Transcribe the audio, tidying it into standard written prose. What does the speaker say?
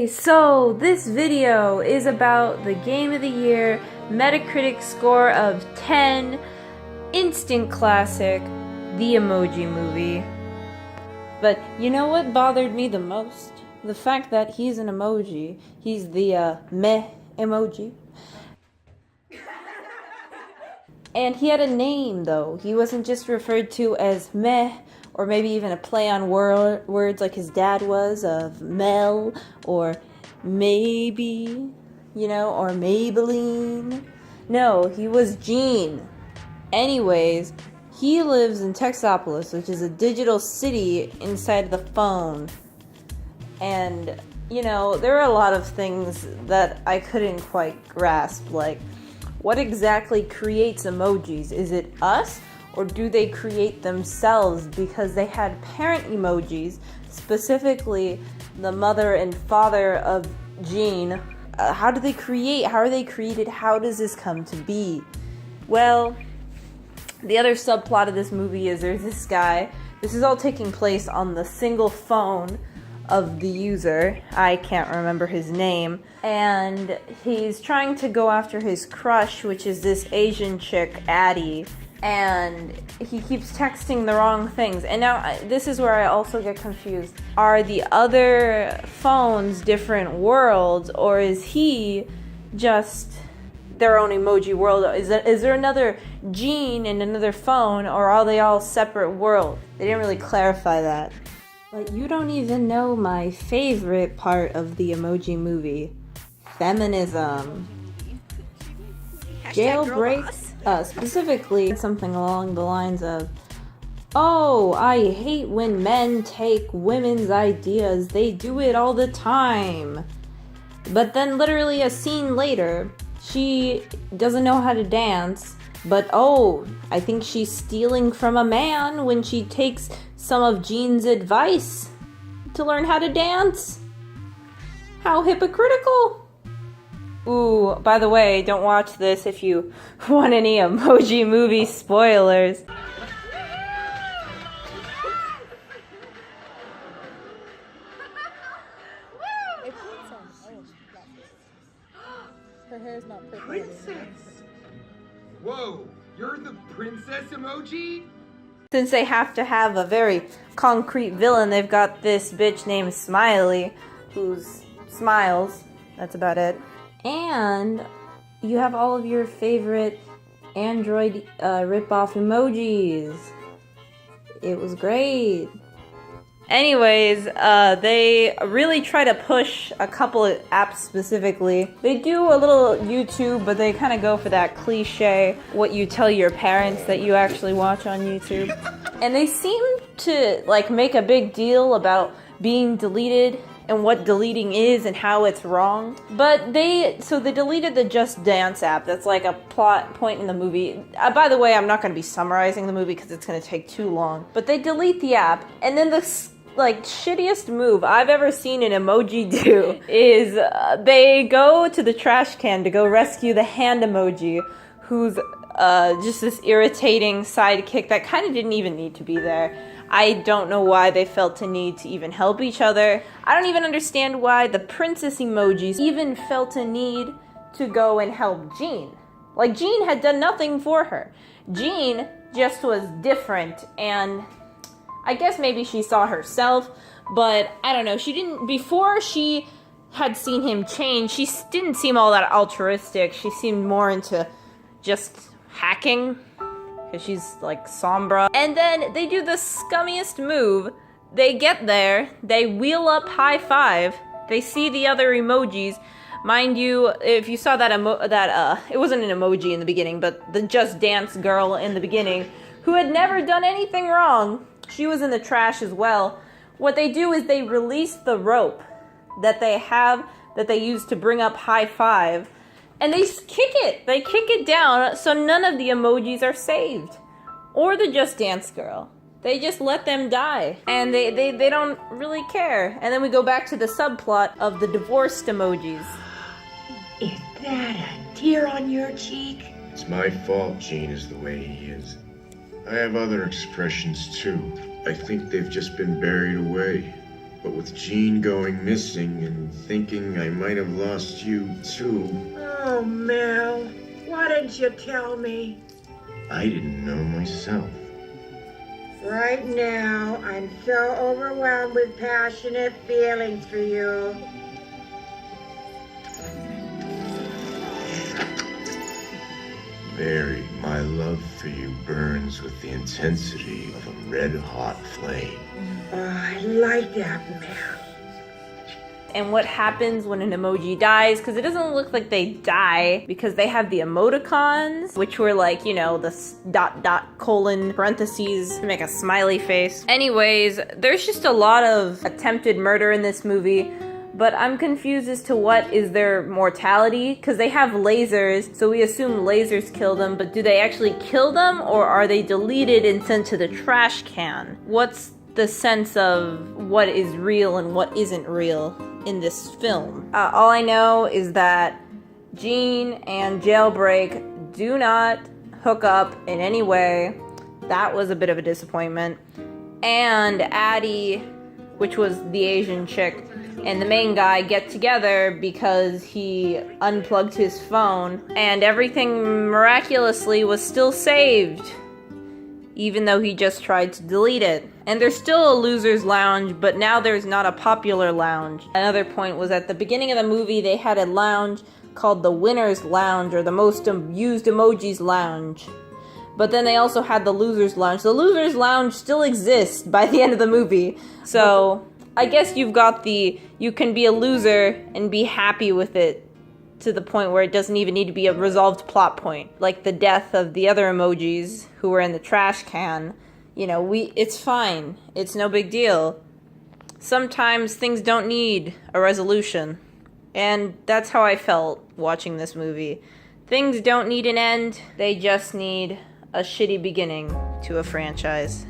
Okay, so this video is about the Game of the Year Metacritic score of 10, instant classic, the Emoji Movie. But you know what bothered me the most? The fact that he's an emoji. He's the meh emoji. And he had a name though. He wasn't just referred to as meh, or maybe even a play on words like his dad was, of Mel, or maybe, you know, or Maybelline. No, he was Gene. Anyways, he lives in Texopolis, which is a digital city inside of the phone. And, you know, there are a lot of things that I couldn't quite grasp, like, what exactly creates emojis? Is it us? Or do they create themselves? Because they had parent emojis, specifically the mother and father of Gene. How do they create? How are they created? How does this come to be? Well, the other subplot of this movie is there's this guy. This is all taking place on the single phone of the user. I can't remember his name. And he's trying to go after his crush, which is this Asian chick, Addie. And he keeps texting the wrong things. And now this is where I also get confused. Are the other phones different worlds, or is he just their own emoji world? Is there another Gene in another phone, or are they all separate worlds? They didn't really clarify that. But you don't even know my favorite part of the Emoji Movie. Feminism. Jailbreak. Specifically, something along the lines of, "Oh, I hate when men take women's ideas. They do it all the time." But then literally a scene later, she doesn't know how to dance, but oh, I think she's stealing from a man when she takes some of Gene's advice to learn how to dance. How hypocritical. Ooh, by the way, don't watch this if you want any Emoji Movie spoilers. Her hair's not purple. Princess! Whoa, you're the princess emoji? Since they have to have a very concrete villain, they've got this bitch named Smiley, who's smiles. That's about it. And you have all of your favorite Android rip-off emojis. It was great. Anyways, they really try to push a couple of apps specifically. They do a little YouTube, but they kind of go for that cliche, what you tell your parents that you actually watch on YouTube. And they seem to like make a big deal about being deleted and what deleting is and how it's wrong. But they deleted the Just Dance app. That's like a plot point in the movie. By the way, I'm not going to be summarizing the movie because it's going to take too long. But they delete the app, and then the like shittiest move I've ever seen an emoji do is they go to the trash can to go rescue the hand emoji, who's just this irritating sidekick that kind of didn't even need to be there. I don't know why they felt a need to even help each other. I don't even understand why the princess emojis even felt a need to go and help Gene. Like, Gene had done nothing for her. Gene just was different, and I guess maybe she saw herself, but I don't know. Before she had seen him change, she didn't seem all that altruistic. She seemed more into just hacking, because she's like Sombra. And then they do the scummiest move. They get there, they wheel up high five, they see the other emojis. Mind you, if you saw that it wasn't an emoji in the beginning, but the Just Dance girl in the beginning, who had never done anything wrong, she was in the trash as well. What they do is they release the rope that they have, that they use to bring up high five, and they kick it. They kick it down so none of the emojis are saved. Or the Just Dance girl. They just let them die. And they don't really care. And then we go back to the subplot of the divorced emojis. Is that a tear on your cheek? It's my fault Gene is the way he is. I have other expressions too. I think they've just been buried away. But with Jean going missing and thinking I might have lost you too, Oh, Mel, why didn't you tell me? I didn't know myself. Right now, I'm so overwhelmed with passionate feelings for you. Mary, my love for you burns with the intensity of a red-hot flame. Oh, I like that, Mel. And what happens when an emoji dies, because it doesn't look like they die, because they have the emoticons, which were like, you know, the dot dot colon parentheses to make a smiley face. Anyways, there's just a lot of attempted murder in this movie, but I'm confused as to what is their mortality, because they have lasers, so we assume lasers kill them, but do they actually kill them, or are they deleted and sent to the trash can? What's the sense of what is real and what isn't real in this film? All I know is that Jean and Jailbreak do not hook up in any way. That was a bit of a disappointment. And Addie, which was the Asian chick, and the main guy get together because he unplugged his phone, and everything miraculously was still saved, even though he just tried to delete it. And there's still a loser's lounge, but now there's not a popular lounge. Another point was at the beginning of the movie, they had a lounge called the Winner's Lounge, or the Most Used Emojis Lounge. But then they also had the Loser's Lounge. The Loser's Lounge still exists by the end of the movie. So I guess you've got you can be a loser and be happy with it to the point where it doesn't even need to be a resolved plot point. Like the death of the other emojis who were in the trash can. You know, it's fine. It's no big deal. Sometimes things don't need a resolution. And that's how I felt watching this movie. Things don't need an end. They just need a shitty beginning to a franchise.